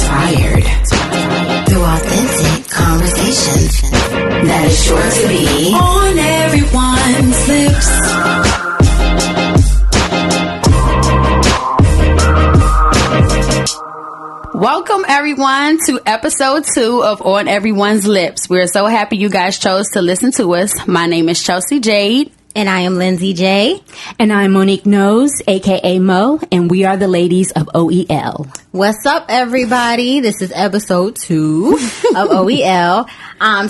inspired through authentic conversations that is sure to be on everyone's lips. Welcome everyone to episode 2 of On Everyone's Lips. We're so happy you guys chose to listen to us. My name is Chelsea Jade. And I am Lindsay J. And I'm Monique Nose, a.k.a. Mo, and we are the ladies of OEL. What's up, everybody? This is episode 2 of OEL.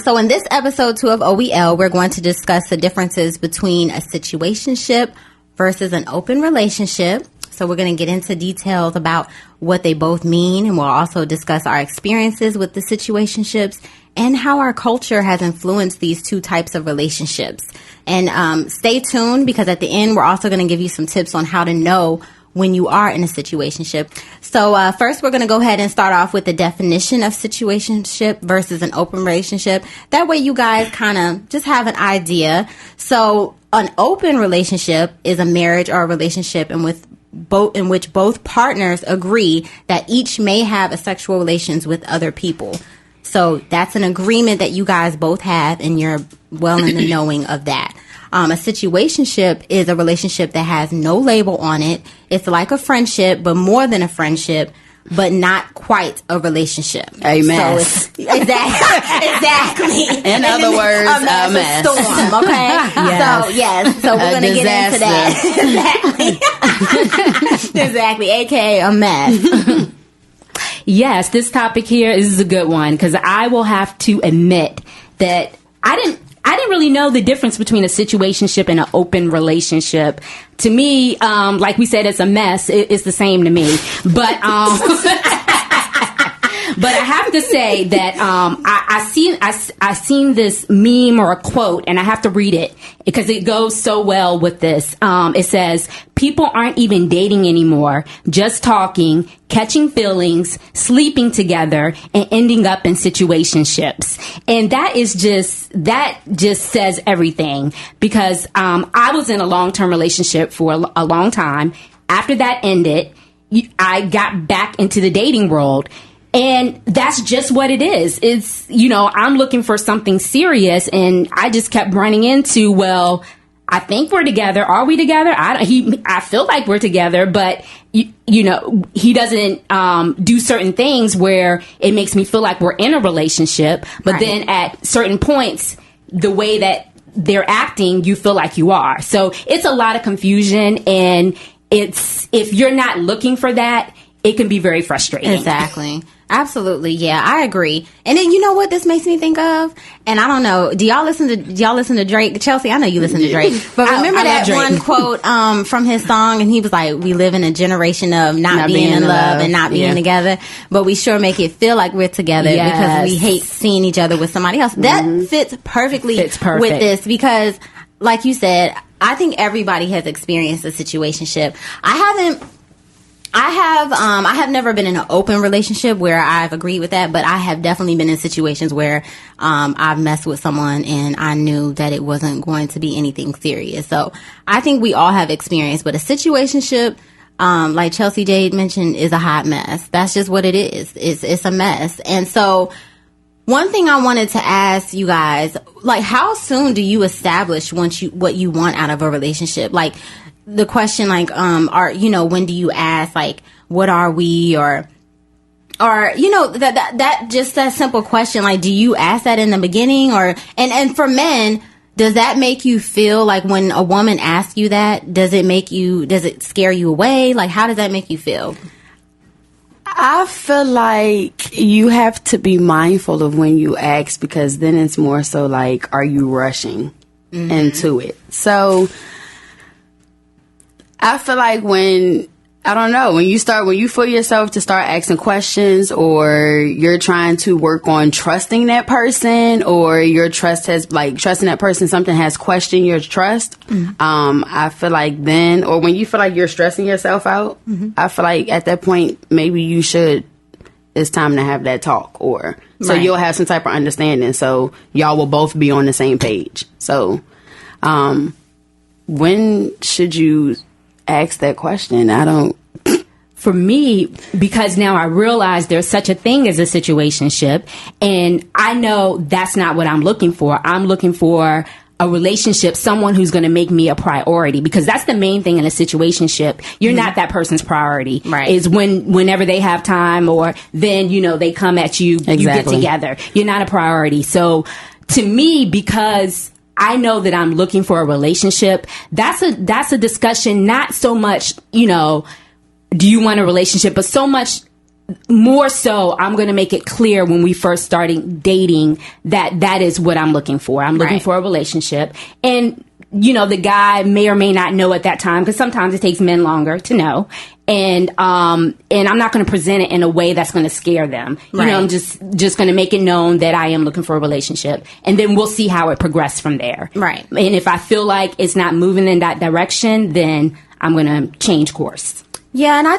So in this episode 2 of OEL, we're going to discuss the differences between a situationship versus an open relationship. So we're going to get into details about what they both mean, and we'll also discuss our experiences with the situationships and how our culture has influenced these two types of relationships. And stay tuned, because at the end, we're also going to give you some tips on how to know when you are in a situationship. So first, we're going to go ahead and start off with the definition of situationship versus an open relationship. That way you guys kind of just have an idea. So an open relationship is a marriage or a relationship in which both partners agree that each may have a sexual relations with other people. So that's an agreement that you guys both have, and you're well in the knowing of that. A situationship is a relationship that has no label on it. It's like a friendship, but more than a friendship, but not quite a relationship. Amen. So exactly. In other words, a mess. A storm, okay? Yes. So we're going to get into that. Exactly. Exactly. AKA a mess. Yes, this topic here is a good one, because I will have to admit that I didn't really know the difference between a situationship and an open relationship. To me, like we said, it's a mess. It's the same to me. But but I have to say that I seen this meme or a quote, and I have to read it because it goes so well with this. It says, "People aren't even dating anymore, just talking, catching feelings, sleeping together, and ending up in situationships." And that just says everything, because I was in a long-term relationship for a long time. After that ended, I got back into the dating world. And that's just what it is. It's, I'm looking for something serious, and I just kept running into, well, I think we're together. Are we together? I feel like we're together, but he doesn't do certain things where it makes me feel like we're in a relationship. But right. Then at certain points, the way that they're acting, you feel like you are. So it's a lot of confusion, and if you're not looking for that, it can be very frustrating. Exactly. Absolutely. Yeah, I agree. And then you know what this makes me think of? And I don't know. Do y'all listen to Drake? Chelsea, I know you listen to Drake. But remember that one quote from his song, and he was like, "We live in a generation of not being in love and not being together, but we sure make it feel like we're together because we hate seeing each other with somebody else." That fits perfectly with this, because like you said, I think everybody has experienced a situationship. I have never been in an open relationship where I've agreed with that, but I have definitely been in situations where I've messed with someone and I knew that it wasn't going to be anything serious. So I think we all have experience, but a situationship, like Chelsea Jade mentioned, is a hot mess. That's just what it is. It's a mess. And so one thing I wanted to ask you guys, like, how soon do you establish what you want out of a relationship? Like, the question, like, when do you ask, like, what are we, or that just that simple question, like, do you ask that in the beginning, and for men, does that make you feel like when a woman asks you that, does it scare you away? Like, how does that make you feel? I feel like you have to be mindful of when you ask, because then it's more so like, are you rushing into it? So I feel like when you feel yourself to start asking questions, or you're trying to work on trusting that person, or your trust has, like, trusting that person, something has questioned your trust. I feel like then, or when you feel like you're stressing yourself out, I feel like at that point, maybe it's time to have that talk, so you'll have some type of understanding. So y'all will both be on the same page. So, when should you ask that question? for me, because now I realize there's such a thing as a situationship, and I know that's not what I'm looking for. I'm looking for a relationship, someone who's going to make me a priority, because that's the main thing in a situationship. You're not that person's priority. Right. Is whenever they have time, or then, they come at you, you get together. You're not a priority. So to me, because I know that I'm looking for a relationship, that's a discussion, not so much, do you want a relationship, but so much more so, I'm going to make it clear when we first starting dating that is what I'm looking for. I'm looking for a relationship. And, the guy may or may not know at that time, because sometimes it takes men longer to know. And I'm not going to present it in a way that's going to scare them. I'm just going to make it known that I am looking for a relationship. And then we'll see how it progresses from there. Right. And if I feel like it's not moving in that direction, then I'm going to change course. Yeah, and I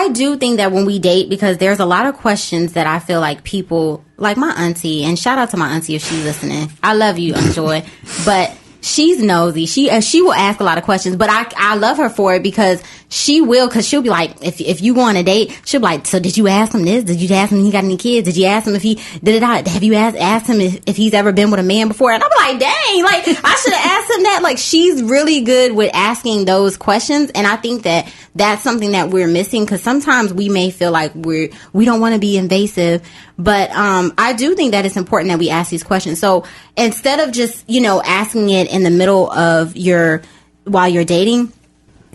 do think that when we date, because there's a lot of questions that I feel like people, like my auntie, and shout out to my auntie if she's listening. I love you, Aunt Joy, but she's nosy. She will ask a lot of questions, but I love her for it, because she'll be like, if you go on a date, she'll be like, so did you ask him this? Did you ask him if he got any kids? Did you ask him if he did it out? Have you asked him if he's ever been with a man before? And I'm like, dang, like I should have asked him that. Like, she's really good with asking those questions, and I think that that's something that we're missing, because sometimes we may feel like we don't want to be invasive, but I do think that it's important that we ask these questions. So instead of just asking it in the middle of while you're dating,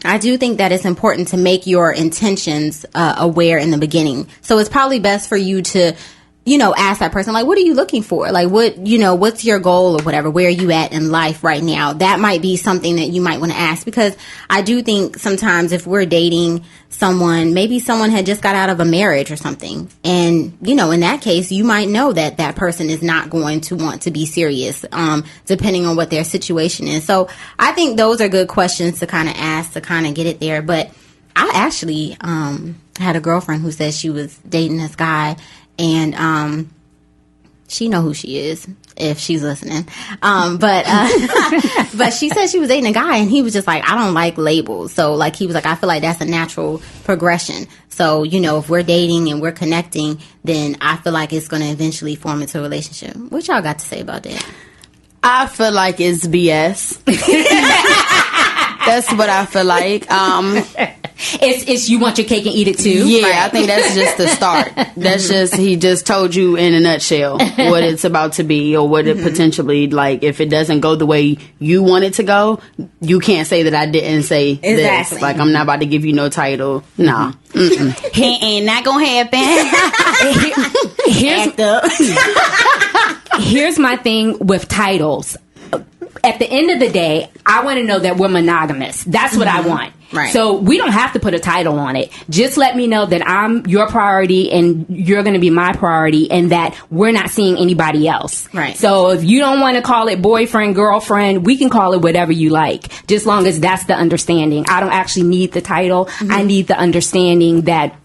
I do think that it's important to make your intentions aware in the beginning. So it's probably best for you to, ask that person, like, what are you looking for? Like, what's your goal or whatever? Where are you at in life right now? That might be something that you might want to ask, because I do think sometimes if we're dating someone, maybe someone had just got out of a marriage or something. And, in that case, you might know that that person is not going to want to be serious, depending on what their situation is. So I think those are good questions to kind of ask to kind of get it there. But I actually had a girlfriend who said she was dating this guy, and she know who she is if she's listening. But she said she was dating a guy, and he was just like, I don't like labels. So like, he was like, I feel like that's a natural progression. So, if we're dating and we're connecting, then I feel like it's going to eventually form into a relationship. What y'all got to say about that? I feel like it's BS. That's what I feel like. It's you want your cake and eat it too. Yeah, right? I think that's just the start. That's just, he just told you in a nutshell what it's about to be, or what it potentially, like, if it doesn't go the way you want it to go, you can't say that I didn't say this. Like, I'm not about to give you no title. No. He ain't not gonna happen. Here's my thing with titles. At the end of the day, I want to know that we're monogamous. That's what I want. Right. So we don't have to put a title on it. Just let me know that I'm your priority and you're going to be my priority, and that we're not seeing anybody else. Right. So if you don't want to call it boyfriend, girlfriend, we can call it whatever you like, just long as that's the understanding. I don't actually need the title. I need the understanding that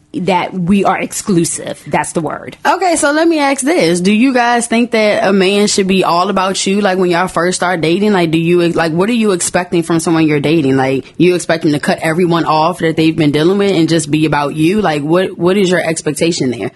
we are exclusive. That's the word. Okay, so let me ask this. Do you guys think that a man should be all about you, like, when y'all first start dating? Like, what are you expecting from someone you're dating? Like, you expect them to cut everyone off that they've been dealing with and just be about you? Like, what is your expectation there?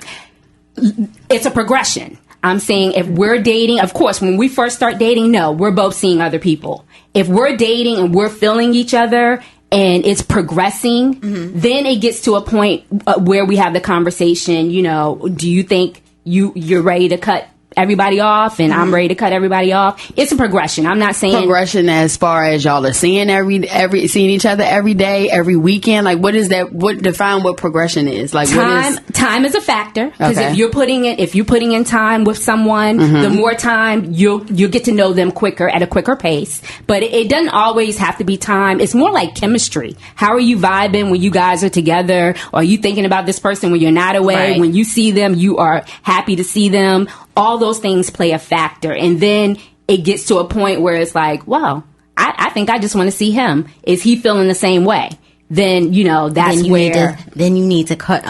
It's a progression. I'm saying if we're dating, of course, when we first start dating, no, we're both seeing other people. If we're dating and we're feeling each other and it's progressing, then it gets to a point where we have the conversation, do you think you're ready to cut everybody off, and I'm ready to cut everybody off? It's a progression. I'm not saying progression as far as y'all are seeing seeing each other every day, every weekend. Like, what is that? Define what progression is? Like, time is a factor, because if you're putting in time with someone, the more time you'll get to know them quicker at a quicker pace. But it doesn't always have to be time. It's more like chemistry. How are you vibing when you guys are together? Are you thinking about this person when you're not away? Right. When you see them, you are happy to see them. All those things play a factor. And then it gets to a point where it's like, well, I think I just want to see him. Is he feeling the same way? Then, that's where... Then you need to start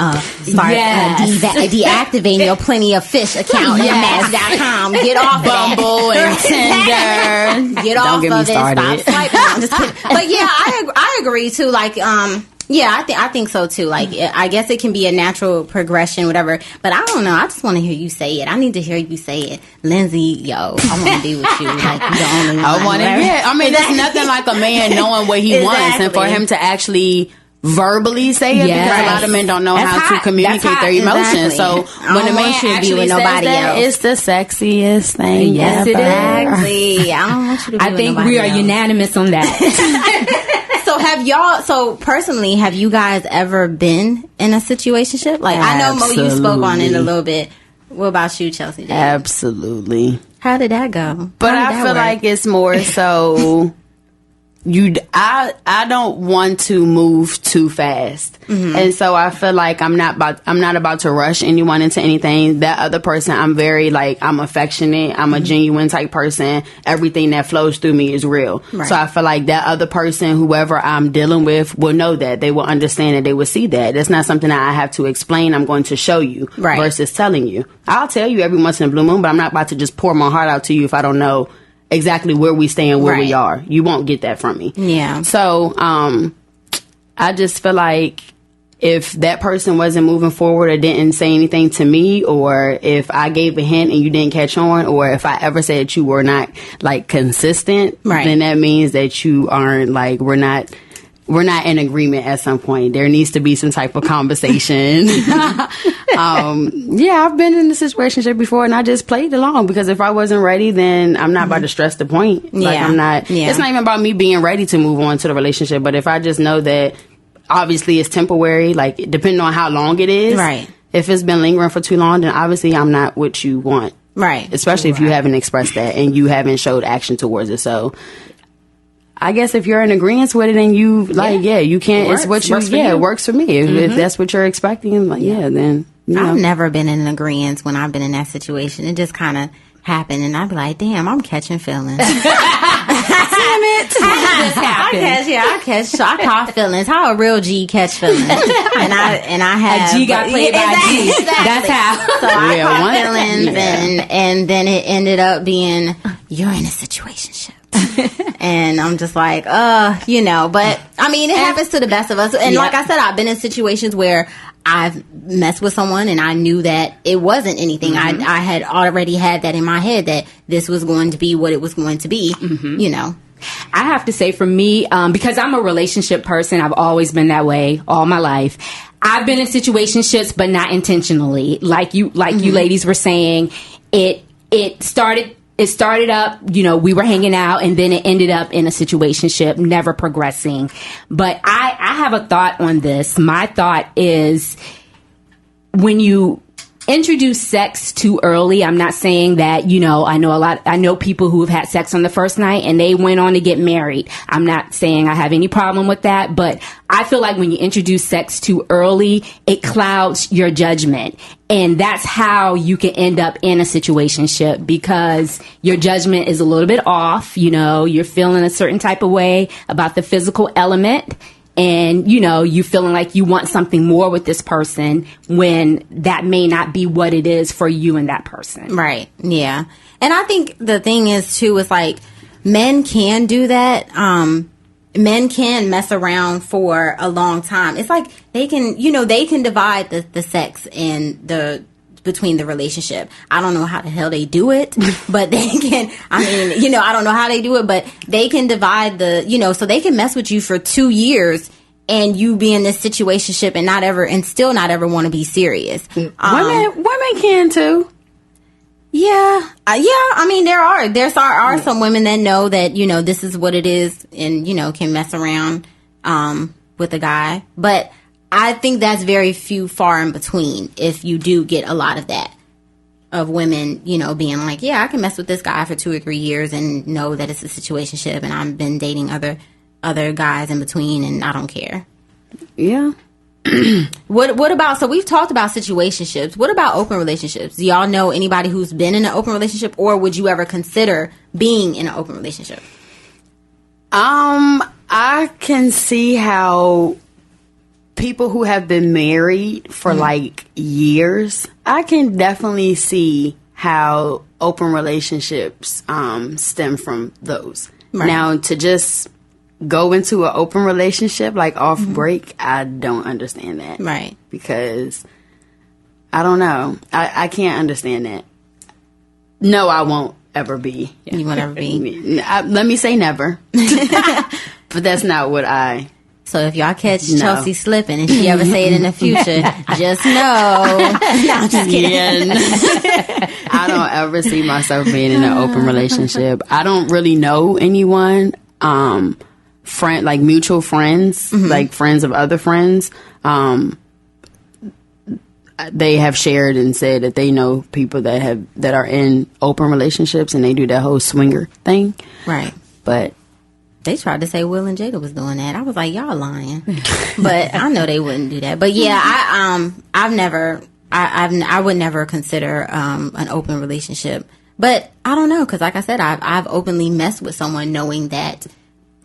deactivating your Plenty of Fish account at Match.com. Get off Bumble and Tinder. Get off Don't get of me it. started. Stop swiping. I'm just kidding. But yeah, I agree too. Like, Yeah, I think so too. Like, I guess it can be a natural progression, whatever. But I don't know. I just want to hear you say it. I need to hear you say it, Lindsay. Yo, I want to be with you. Like, you the only one. I want to. Yeah, I mean, there's nothing like a man knowing what he wants, and for him to actually verbally say it, because a lot of men don't know how to communicate their emotions. So when a man actually says that, it's the sexiest thing. Yes, ever. it is. Exactly. I don't want you to be I think we are unanimous on that. So personally, have you guys ever been in a situationship? Like, I know Mo, you spoke on it a little bit. What about you, Chelsea? Absolutely. How did that go? But I feel like it's more so I don't want to move too fast. And so I feel like I'm not about to rush anyone into anything. That other person, I'm very I'm affectionate. I'm a genuine type person. Everything that flows through me is real. Right. So I feel like that other person, whoever I'm dealing with, will know that. They will understand that. They will see that. It's not something that I have to explain. I'm going to show you versus telling you. I'll tell you every once in a blue moon, but I'm not about to just pour my heart out to you if I don't know exactly where we stand, where we are. You won't get that from me. Yeah. So, I just feel like if that person wasn't moving forward or didn't say anything to me, or if I gave a hint and you didn't catch on, or if I ever said you were not consistent, then that means that you aren't we're not in agreement at some point. There needs to be some type of conversation. I've been in a situationship before and I just played along, because if I wasn't ready, then I'm not about to stress the point. It's not even about me being ready to move on to the relationship. But if I just know that obviously it's temporary, depending on how long it is. Right. If it's been lingering for too long, then obviously I'm not what you want. Right. Especially if you haven't expressed that and you haven't showed action towards it. So I guess if you're in agreement with it and you you can't. It's what it works for me. If that's what you're expecting, then I've never been in agreement when I've been in that situation. It just kind of happened, and I'd be like, "Damn, I'm catching feelings." Damn it! I caught feelings. How a real G catch feelings, and I have a G got played by a G. Exactly. That's how. So I caught feelings, and then it ended up being, you're in a situationship. And I'm just like, but I mean, it happens to the best of us. And like I said, I've been in situations where I've messed with someone and I knew that it wasn't anything. I had already had that in my head, that this was going to be what it was going to be, I have to say, for me, because I'm a relationship person, I've always been that way all my life. I've been in situationships, but not intentionally. Like you ladies were saying, it started up, we were hanging out, and then it ended up in a situationship, never progressing. But I have a thought on this. My thought is, when you introduce sex too early, I'm not saying that, I know people who have had sex on the first night and they went on to get married. I'm not saying I have any problem with that, but I feel like when you introduce sex too early, it clouds your judgment. And that's how you can end up in a situationship, because your judgment is a little bit off. You're feeling a certain type of way about the physical element. And, you feeling like you want something more with this person, when that may not be what it is for you and that person. Right. Yeah. And I think the thing is, too, is men can do that. Men can mess around for a long time. It's like they can divide the sex and between the relationship. I don't know how the hell they do it, but they can. I don't know how they do it, but they can divide so they can mess with you for 2 years and you be in this situationship and still not ever want to be serious. Women can too. Yeah. I mean, there are some women that know that, this is what it is, and, can mess around, with a guy. But I think that's very far in between, if you do get a lot of that, of women, being like, yeah, I can mess with this guy for 2 or 3 years and know that it's a situationship, and I've been dating other guys in between and I don't care. Yeah. What about, so we've talked about situationships. What about open relationships? Do y'all know anybody who's been in an open relationship, or would you ever consider being in an open relationship? I can see how people who have been married for years, I can definitely see how open relationships stem from those. Right. Now, to just go into an open relationship, like off break, I don't understand that. Right. Because I don't know. I can't understand that. No, I won't ever be. You won't ever be. Let me say never. But that's not what I... So if y'all catch Chelsea slipping and she ever say it in the future, just know. No, I'm just kidding. Yeah, I don't ever see myself being in an open relationship. I don't really know anyone, like mutual friends, like friends of other friends. They have shared and said that they know people that are in open relationships and they do that whole swinger thing. Right. But they tried to say Will and Jada was doing that. I was like, y'all lying. But I know they wouldn't do that. But yeah, I would never consider an open relationship. But I don't know, because like I said, I've openly messed with someone knowing that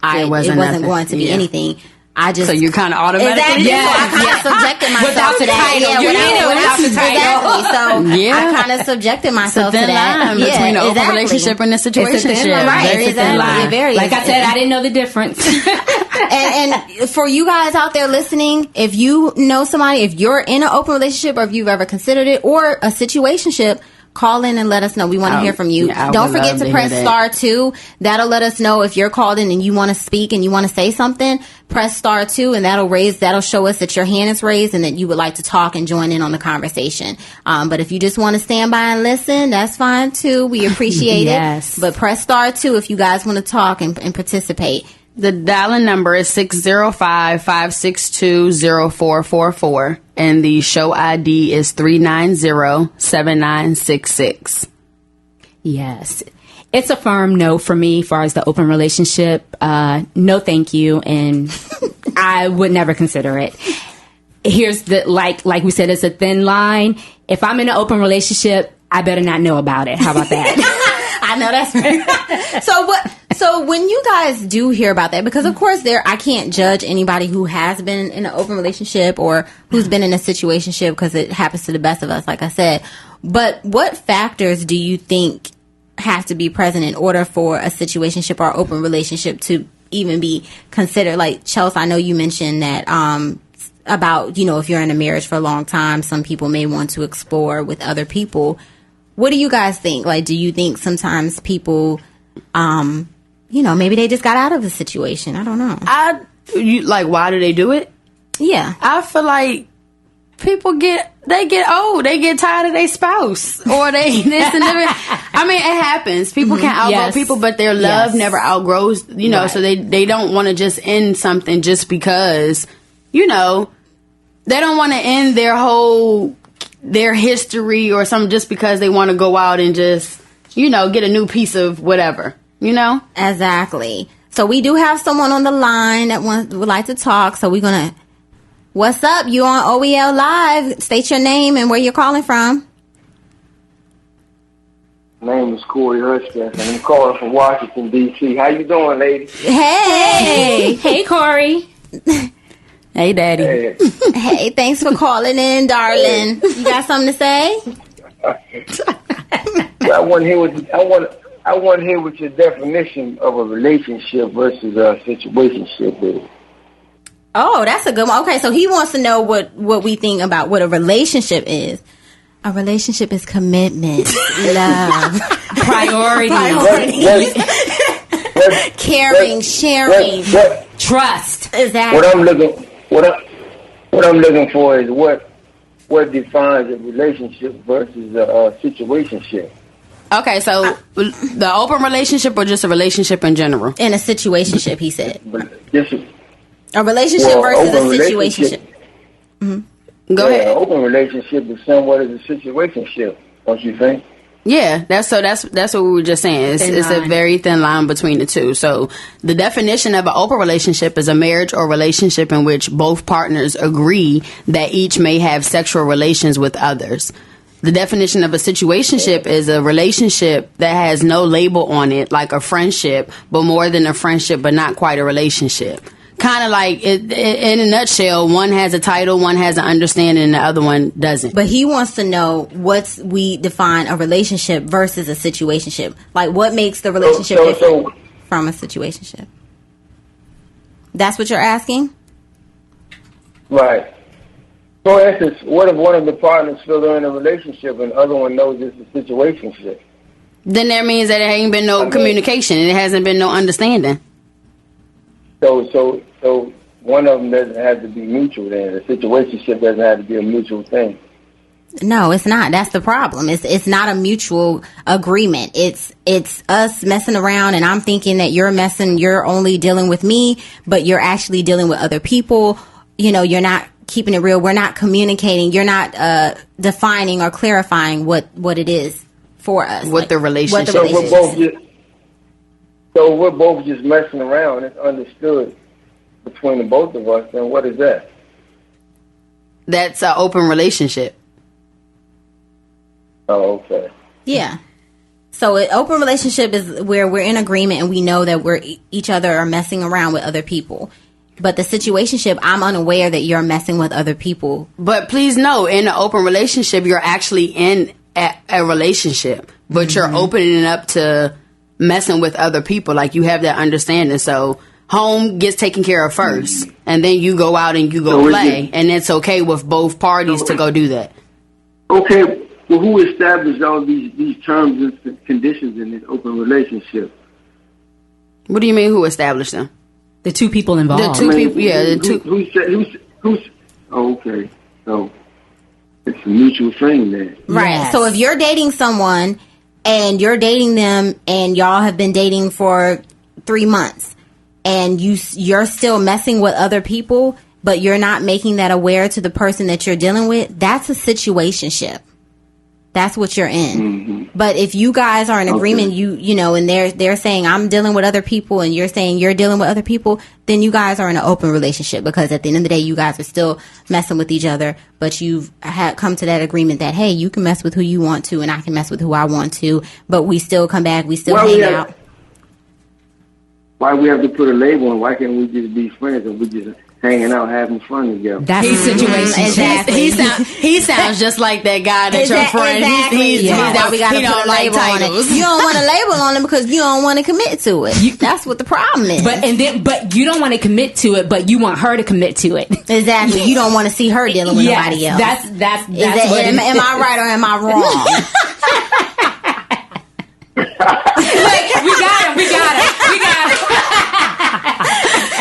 it wasn't going to be anything. So you're kind of automatically... Exactly. Yeah. So I kind of subjected myself to that. Without the title. Exactly. So I kind of subjected myself to that. Line between an open relationship and a situationship. Right. Very thin line. Like I said, I didn't know the difference. and for you guys out there listening, if you know somebody, if you're in an open relationship or if you've ever considered it, or a situationship, call in and let us know. We want to hear from you. Don't forget to press *2. That'll let us know if you're called in and you want to speak and you want to say something. Press *2 and that'll show us that your hand is raised and that you would like to talk and join in on the conversation. But if you just want to stand by and listen, that's fine too. We appreciate it. But press *2 if you guys want to talk and participate. The dial-in number is 605-562-0444, and the show ID is 390-7966. Yes. It's a firm no for me as far as the open relationship. No, thank you, and I would never consider it. Here's the, like we said, it's a thin line. If I'm in an open relationship, I better not know about it. How about that? I know that's right. So when you guys do hear about that, because of course I can't judge anybody who has been in an open relationship or who's been in a situationship, because it happens to the best of us, like I said. But what factors do you think have to be present in order for a situationship or open relationship to even be considered? Like, Chelsea, I know you mentioned that about, if you're in a marriage for a long time, some people may want to explore with other people. What do you guys think? Like, do you think sometimes people, maybe they just got out of the situation? I don't know. Why do they do it? Yeah. I feel like people get old. They get tired of their spouse. Or they this and that. I mean, it happens. People can outgrow people, but their love never outgrows, right. So they don't want to just end something just because, they don't want to end their history or something just because they want to go out and just, get a new piece of whatever, Exactly. So we do have someone on the line that would like to talk. So we're going to, what's up? You on OEL Live. State your name and where you're calling from. My name is Corey Hursteth, and I'm calling from Washington, D.C. How you doing, lady? Hey. Hey, Corey. Hey, Daddy. Hey, thanks for calling in, darling. You got something to say? I want to hear what your definition of a relationship versus a situationship is. Oh, that's a good one. Okay, so he wants to know what we think about what a relationship is. A relationship is commitment, love, priorities, caring, sharing, trust. Exactly. What I'm looking for is what defines a relationship versus a situationship. Okay, so the open relationship or just a relationship in general? In a situationship, he said. A relationship versus a situationship. Mm-hmm. Go ahead. An open relationship is somewhat as a situationship, don't you think? Yeah, that's what we were just saying. It's a very thin line between the two. So the definition of an open relationship is a marriage or relationship in which both partners agree that each may have sexual relations with others. The definition of a situationship is a relationship that has no label on it, like a friendship, but more than a friendship, but not quite a relationship. Kind of like, in a nutshell, one has a title, one has an understanding, and the other one doesn't. But he wants to know we define a relationship versus a situationship. Like, what makes the relationship different from a situationship? That's what you're asking? Right. For instance, what if one of the partners feel they're in a relationship and the other one knows it's a situationship? Then that means that there ain't been no communication and it hasn't been no understanding. So one of them doesn't have to be mutual then. The situationship doesn't have to be a mutual thing. No, it's not. That's the problem. It's not a mutual agreement. It's us messing around, and I'm thinking that you're only dealing with me, but you're actually dealing with other people. You know, you're not keeping it real. We're not communicating. You're not defining or clarifying what it is for us. What the relationship So is. we're both just messing around. It's understood between the both of us. Then what is that? That's an open relationship. Oh, okay. Yeah. So an open relationship is where we're in agreement and we know that each other are messing around with other people. But the situationship, I'm unaware that you're messing with other people. But please know, in an open relationship, you're actually in a relationship, but you're opening it up to messing with other people. Like, you have that understanding. So home gets taken care of first, and then you go out and you go play, and it's okay with both parties to go do that. Okay. Well, who established all these terms and conditions in this open relationship? What do you mean, who established them? The two people involved. The two people, yeah. The two. Who's? Oh, okay. So it's a mutual thing then. Right. Yes. So if you're dating someone and you're dating them and y'all have been dating for 3 months and you're still messing with other people, but you're not making that aware to the person that you're dealing with, that's a situationship. That's what you're in. Mm-hmm. But if you guys are in agreement, you know, and they're saying I'm dealing with other people and you're saying you're dealing with other people, then you guys are in an open relationship, because at the end of the day, you guys are still messing with each other, but you've come to that agreement that, hey, you can mess with who you want to and I can mess with who I want to, but we still come back, we still hang out. Why we have to put a label on? Why can't we just be friends and we just hanging out, having fun together? That's the situation. Exactly. He sounds just like that guy that your friend. Exactly. He don't like titles. You don't want a label on it because you don't want to commit to it. That's what the problem is. But you don't want to commit to it, but you want her to commit to it. Exactly. You don't want to see her dealing with nobody else. That's what am I right or am I wrong? We got him.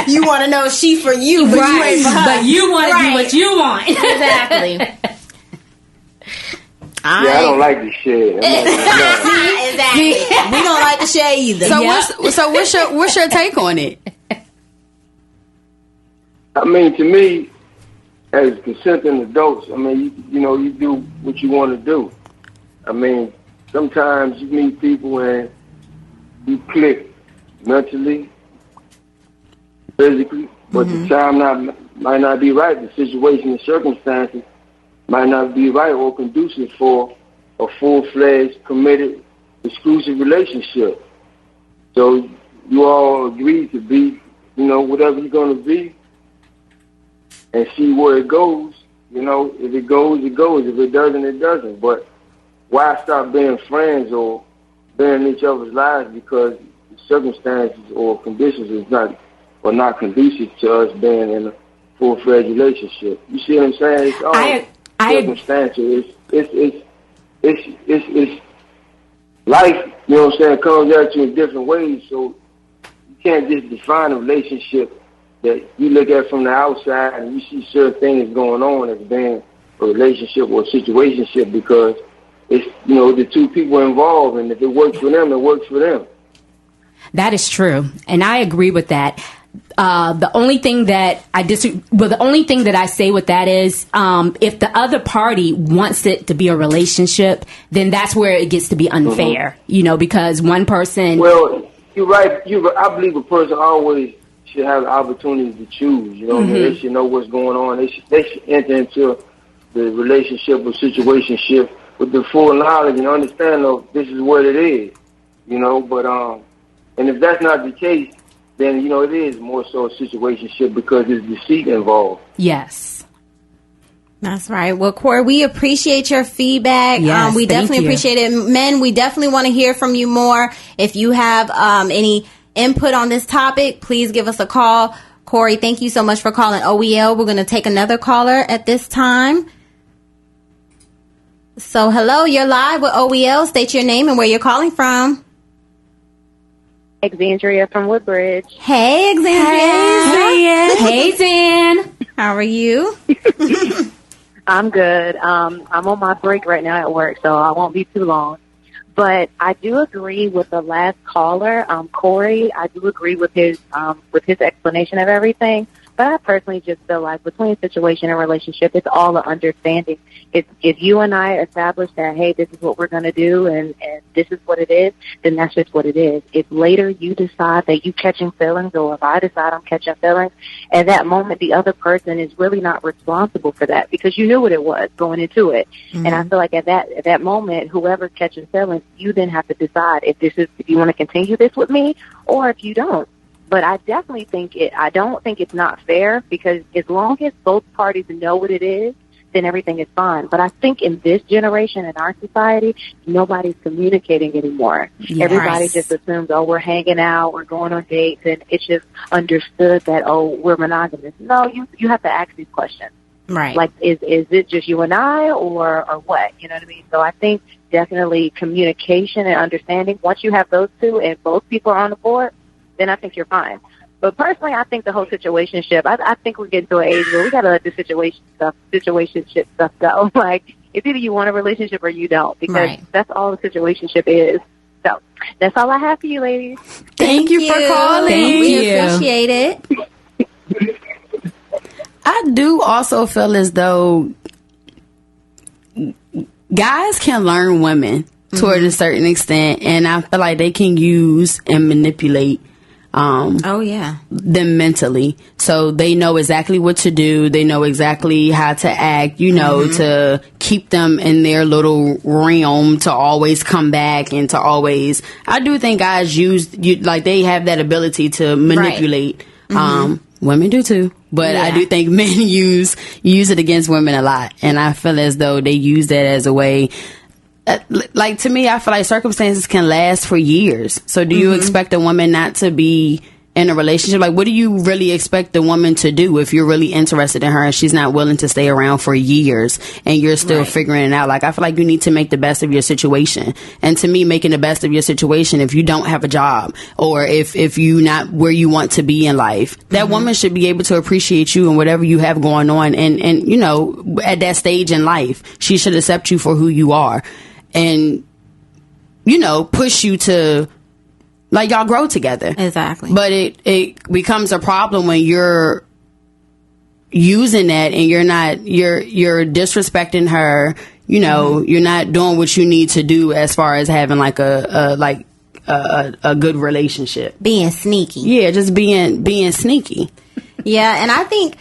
You want to know she for you, but you ain't for her. But you want to do what you want. Exactly. I don't like to share. Exactly. We don't like to share either. So what's your take on it? I mean, to me, as consenting adults, I mean, you do what you want to do. I mean, sometimes you meet people and you click mentally, physically, but the time might not be right. The situation and circumstances might not be right or conducive for a full-fledged, committed, exclusive relationship. So you all agree to be, whatever you're going to be and see where it goes. If it goes, it goes. If it doesn't, it doesn't. But why stop being friends or being in each other's lives because the circumstances or conditions are not conducive to us being in a full-fledged relationship? You see what I'm saying? It's all circumstantial. It's life, you know what I'm saying, comes at you in different ways. So you can't just define a relationship that you look at from the outside and you see certain things going on as being a relationship or a situationship, because it's, the two people involved, and if it works for them, it works for them. That is true, and I agree with that. The only thing that I say with that is, if the other party wants it to be a relationship, then that's where it gets to be unfair. Because one person. Well, you're right. I believe a person always should have the opportunity to choose. They should know what's going on. They should enter into the relationship or situationship with the full knowledge and understanding of this is what it is. But and if that's not the case, then, it is more so a situationship because there's deceit involved. Yes. That's right. Well, Corey, we appreciate your feedback. Yes, we definitely appreciate it. Men, we definitely want to hear from you more. If you have any input on this topic, please give us a call. Corey, thank you so much for calling OEL. We're going to take another caller at this time. So, hello, you're live with OEL. State your name and where you're calling from. Exandria from Woodbridge. Hey, Exandria. Hey, Zan. How are you? I'm good. I'm on my break right now at work, so I won't be too long. But I do agree with the last caller, Corey. I do agree with his explanation of everything. But I personally just feel like between situation and relationship, it's all an understanding. If you and I establish that, hey, this is what we're going to do and this is what it is, then that's just what it is. If later you decide that you catching feelings or if I decide I'm catching feelings, at that moment the other person is really not responsible for that because you knew what it was going into it. Mm-hmm. And I feel like at that moment, whoever's catching feelings, you then have to decide if you want to continue this with me or if you don't. But I definitely I don't think it's not fair because as long as both parties know what it is, then everything is fine. But I think in this generation, in our society, nobody's communicating anymore. Yes. Everybody just assumes, oh, we're hanging out, we're going on dates, and it's just understood that, oh, we're monogamous. No, you have to ask these questions. Right. Like, is it just you and I or what? You know what I mean? So I think definitely communication and understanding, once you have those two and both people are on the board, then I think you're fine. But personally, I think the whole situationship, I think we're getting to an age where we got to let the situationship stuff go. Like, it's either you want a relationship or you don't, because that's all the situationship is. So that's all I have for you, ladies. Thank you for calling. We appreciate it. I do also feel as though guys can learn women to a certain extent, and I feel like they can use and manipulate them mentally, so they know exactly what to do, they know exactly how to act, to keep them in their little realm, to always come back and to always, I do think guys they have that ability to manipulate. Women do too, but I do think men use it against women a lot, and I feel as though they use that as a way. Like, to me, I feel like circumstances can last for years. So do you expect a woman not to be in a relationship? Like, what do you really expect the woman to do if you're really interested in her and she's not willing to stay around for years and you're still figuring it out? Like, I feel like you need to make the best of your situation. And to me, making the best of your situation, if you don't have a job or if you not where you want to be in life, that woman should be able to appreciate you and whatever you have going on. And at that stage in life, she should accept you for who you are. And, push you to, like, y'all grow together. Exactly. But it becomes a problem when you're using that and you're disrespecting her, you're not doing what you need to do as far as having, like, a good relationship. Being sneaky. Yeah, just being sneaky. Yeah, and I think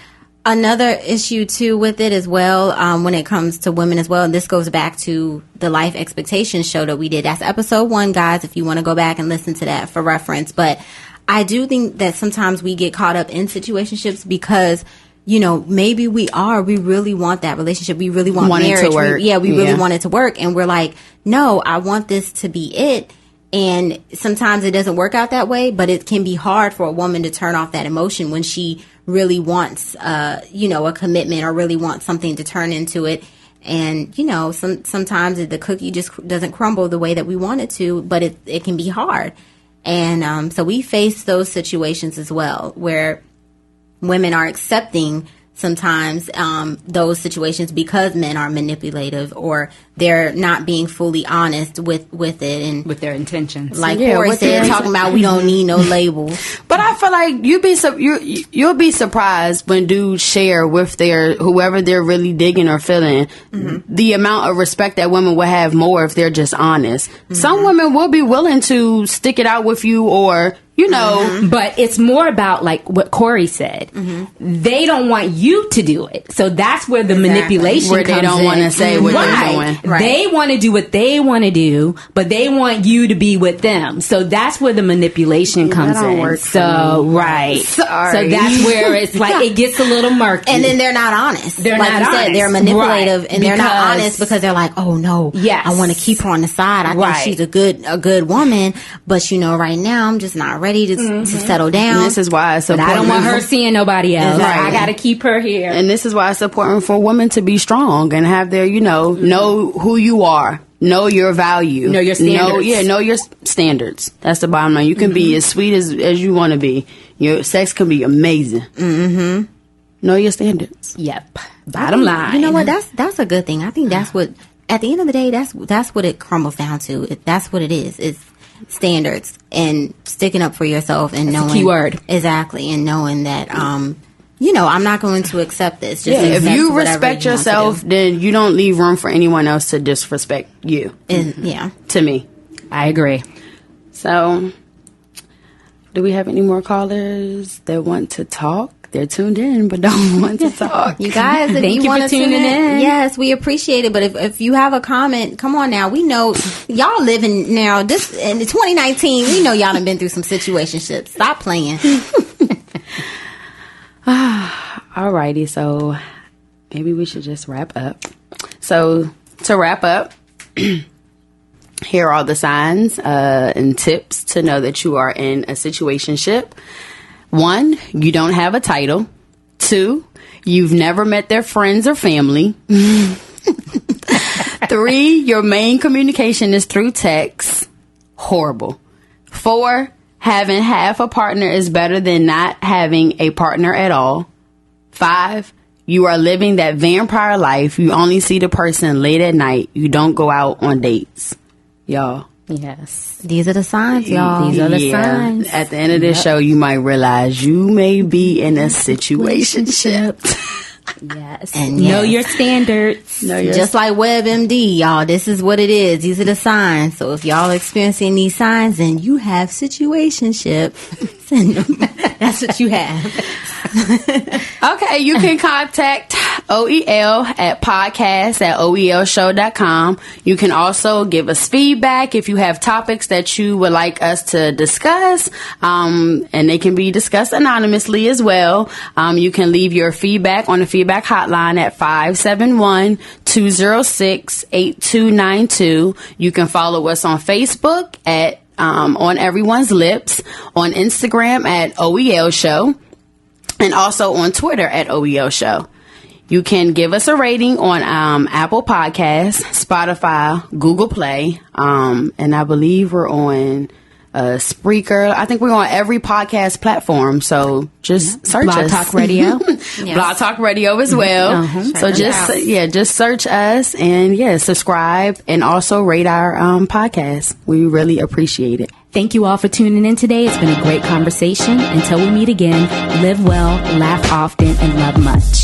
another issue too with it as well, when it comes to women as well, and this goes back to the Life Expectations show that we did. That's episode 1, guys, if you want to go back and listen to that for reference. But I do think that sometimes we get caught up in situationships because, maybe we really want that relationship. We really want marriage. To work. We really want it to work. And we're like, no, I want this to be it. And sometimes it doesn't work out that way, but it can be hard for a woman to turn off that emotion when she really wants, a commitment or really wants something to turn into it. And, sometimes the cookie just doesn't crumble the way that we want it to, but it can be hard. And so we face those situations as well where women are accepting sometimes those situations because men are manipulative or they're not being fully honest with it and with their intentions. Like Corey said, talking about we don't need no labels. But I feel like you'll be surprised when dudes share with whoever they're really digging or feeling the amount of respect that women will have more if they're just honest. Some women will be willing to stick it out with you or but it's more about like what Corey said. They don't want you to do it, so that's where the manipulation where comes they don't want to say what they're doing. Right. They want to do what they want to do, but they want you to be with them. So that's where the manipulation comes in. So Sorry. So that's where it's like it gets a little murky. And then they're not honest. They're like not you honest. said, they're manipulative and they're not honest because they're like, oh no, I want to keep her on the side. I think she's a good woman, but right now I'm just not ready to settle down. And this is why it's But I don't want her seeing nobody else. Right. I got to keep her here. And this is why it's important for women to be strong and have their, know who you are. Know your value. Know your standards. Know your standards. That's the bottom line. You can be as sweet as you want to be. Your sex can be amazing. Mm-hmm. Know your standards. Yep. Bottom line. You know what? That's a good thing. I think that's what, at the end of the day, that's what it crumbles down to. That's what it is. It's standards and sticking up for yourself and knowing. Key word. Exactly. And knowing that, I'm not going to accept this. Just if accept you whatever respect you want to yourself, do. then you don't leave room for anyone else to disrespect you. Yeah. To me. I agree. So, do we have any more callers that want to talk? They're tuned in, but don't want to talk. You guys, if Thank you you want for to tune tuning in. yes, we appreciate it. But if you have a comment, come on now. We know y'all living now. This in 2019, we know y'all done been through some situationships. Stop playing. Alrighty, so maybe we should just wrap up. So to wrap up, here are the signs and tips to know that you are in a situationship. 1, you don't have a title. 2, you've never met their friends or family. 3, your main communication is through text. Horrible. 4, having half a partner is better than not having a partner at all. 5, you are living that vampire life. You only see the person late at night. You don't go out on dates. Y'all. Yes. These are the signs, y'all. These are the signs. At the end of this show, you might realize you may be in a situationship. Yes. And know yes. your standards. Just like WebMD, y'all, this is what it is. These are the signs. So if y'all experiencing these signs and you have situationship, send them. That's what you have. Okay, you can contact OEL at podcast@oelshow.com. You can also give us feedback if you have topics that you would like us to discuss, and they can be discussed anonymously as well. You can leave your feedback on the feedback hotline at 571-206-8292. You can follow us on Facebook at On Everyone's Lips, on Instagram at OEL Show, and also on Twitter at OEL Show. You can give us a rating on Apple Podcasts, Spotify, Google Play, and I believe we're on Spreaker. I think we're on every podcast platform, so just search Blog us. Talk Radio. Blog Talk Radio as well. So just search us and subscribe and also rate our podcast. We really appreciate it. Thank you all for tuning in today. It's been a great conversation. Until we meet again, live well, laugh often, and love much.